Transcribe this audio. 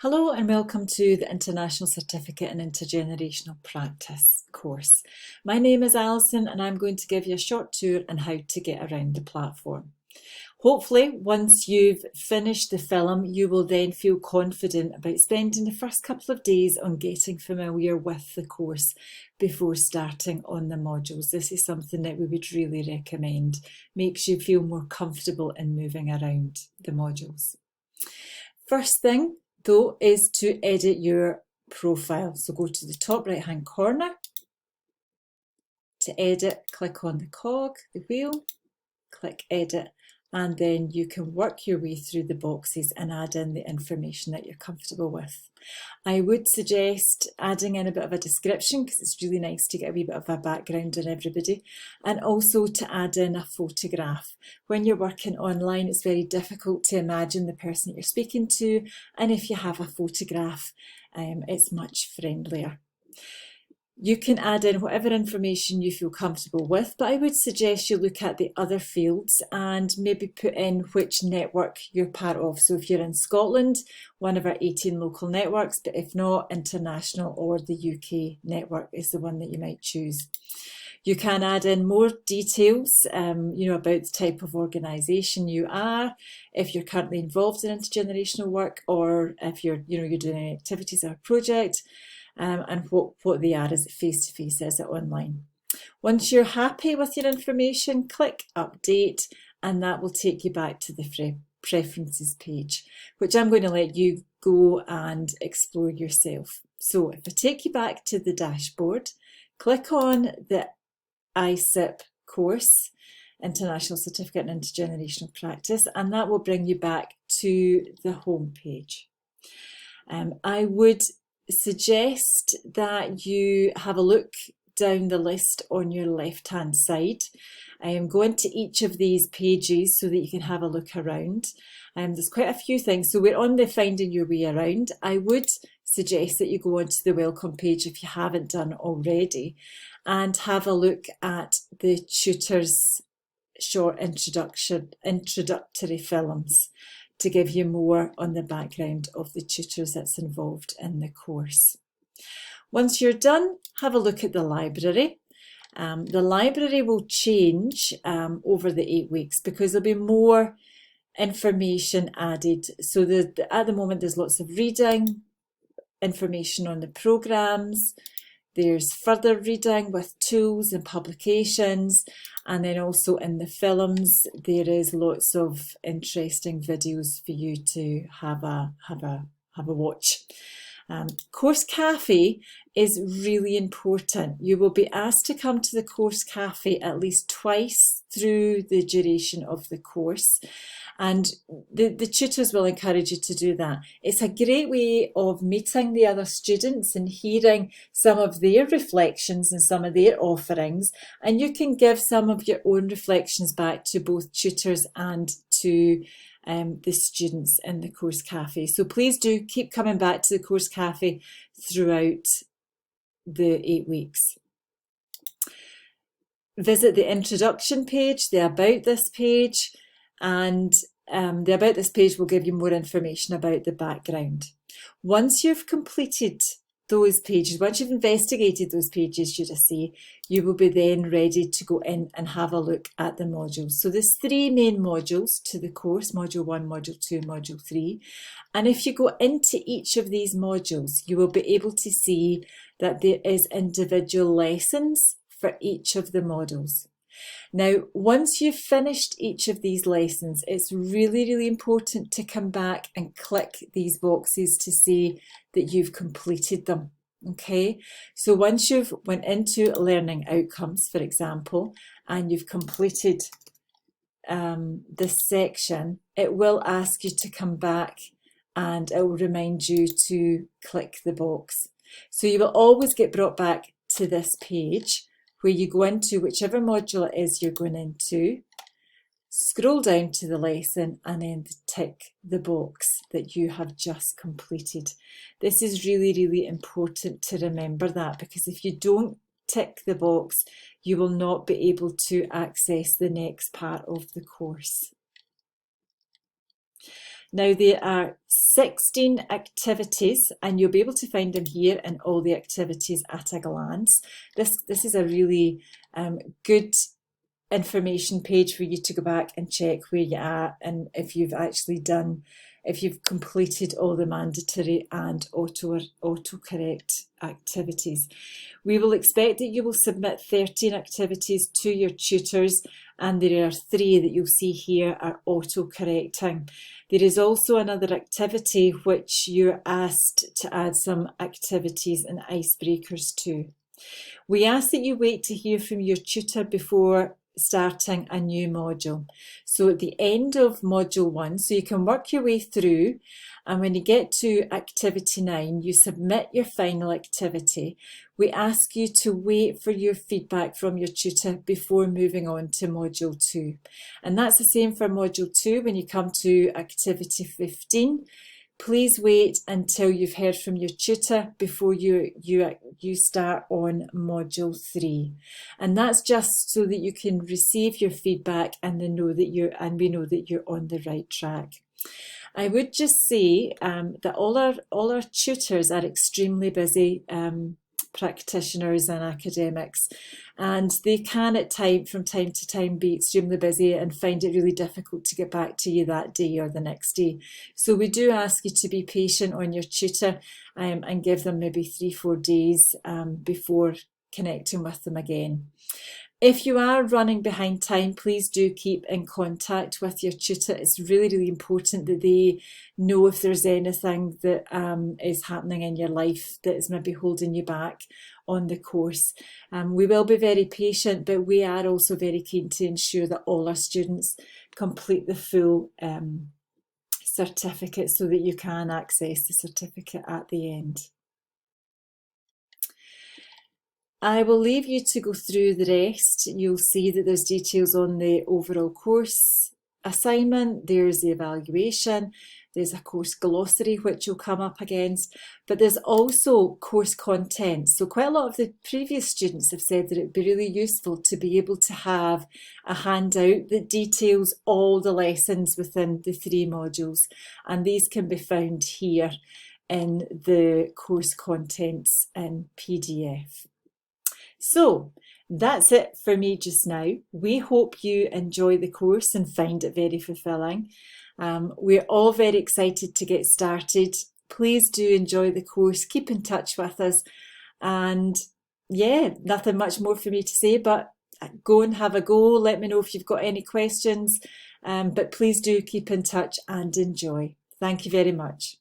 Hello and welcome to the International Certificate in Intergenerational Practice course. My name is Alison and I'm going to give you a short tour on how to get around the platform. Hopefully, once you've finished the film, you will then feel confident about spending the first couple of days on getting familiar with the course before starting on the modules. This is something that we would really recommend. Makes you feel more comfortable in moving around the modules. First thing, though, is to edit your profile. So go to the top right hand corner. To edit, click on the cog, the wheel, click edit, and then you can work your way through the boxes and add in the information that you're comfortable with. I would suggest adding in a bit of a description because it's really nice to get a wee bit of a background on everybody, and also to add in a photograph. When you're working online, it's very difficult to imagine the person that you're speaking to, and if you have a photograph, it's much friendlier. You can add in whatever information you feel comfortable with, but I would suggest you look at the other fields and maybe put in which network you're part of. So if you're in Scotland, one of our 18 local networks, but if not, international or the UK network is the one that you might choose. You can add in more details, about the type of organisation you are, if you're currently involved in intergenerational work, or if you're doing activities or a project. And what they are. Is it face-to-face, is it online? Once you're happy with your information, click update and that will take you back to the preferences page, which I'm going to let you go and explore yourself. So if I take you back to the dashboard, click on the ICIP course, International Certificate in Intergenerational Practice, and that will bring you back to the home page. I would suggest that you have a look down the list on your left hand side. Go into each of these pages so that you can have a look around. There's quite a few things. So we're on the finding your way around. I would suggest that you go onto the welcome page if you haven't done already and have a look at the tutor's short introductory films to give you more on the background of the tutors that's involved in the course. Once you're done, have a look at the library. The library will change over the 8 weeks because there'll be more information added. So at the moment there's lots of reading, information on the programmes, there's further reading with tools and publications, and then also in the films there is lots of interesting videos for you to have a watch. Course Cafe is really important. You will be asked to come to the Course Cafe at least twice through the duration of the course. And the tutors will encourage you to do that. It's a great way of meeting the other students and hearing some of their reflections and some of their offerings. And you can give some of your own reflections back to both tutors and to the students in the Course Cafe. So please do keep coming back to the Course Cafe throughout the 8 weeks. Visit the introduction page, the About This page, and the About This page will give you more information about the background. Once you've completed those pages, once you've investigated those pages, should I say, you will be then ready to go in and have a look at the modules. So there's 3 main modules to the course, Module 1, Module 2, Module 3. And if you go into each of these modules, you will be able to see that there is individual lessons for each of the modules. Now, once you've finished each of these lessons, it's really, really important to come back and click these boxes to say that you've completed them. Okay, so once you've went into learning outcomes, for example, and you've completed this section, it will ask you to come back and it will remind you to click the box. So you will always get brought back to this page where you go into whichever module it is you're going into, scroll down to the lesson and then tick the box that you have just completed. This is really, really important to remember that, because if you don't tick the box, you will not be able to access the next part of the course. Now there are 16 activities, and you'll be able to find them here in all the activities at a glance. This is a really good information page for you to go back and check where you're at and if you've completed all the mandatory and autocorrect activities. We will expect that you will submit 13 activities to your tutors, and there are 3 that you'll see here are auto-correcting. There is also another activity which you're asked to add some activities and icebreakers to. We ask that you wait to hear from your tutor before starting a new module. So at the end of module 1, so you can work your way through, and when you get to activity 9, you submit your final activity. We ask you to wait for your feedback from your tutor before moving on to module 2. And that's the same for module 2 when you come to activity 15. Please wait until you've heard from your tutor before you start on module 3. And that's just so that you can receive your feedback and we know that you're on the right track. I would just say that all our tutors are extremely busy practitioners and academics, and they can from time to time be extremely busy and find it really difficult to get back to you that day or the next day. So we do ask you to be patient on your tutor and give them maybe 3-4 days before connecting with them again. If you are running behind time, please do keep in contact with your tutor. It's really, really important that they know if there's anything that is happening in your life that is maybe holding you back on the course. We will be very patient, but we are also very keen to ensure that all our students complete the full certificate so that you can access the certificate at the end. I will leave you to go through the rest. You'll see that there's details on the overall course assignment, there's the evaluation, there's a course glossary which you'll come up against, but there's also course content. So quite a lot of the previous students have said that it'd be really useful to be able to have a handout that details all the lessons within the 3 modules, and these can be found here in the course contents in PDF. So that's it for me just now. We hope you enjoy the course and find it very fulfilling. We're all very excited to get started. Please do enjoy the course, keep in touch with us, and yeah, nothing much more for me to say, but go and have a go. Let me know if you've got any questions, but please do keep in touch and enjoy. Thank you very much.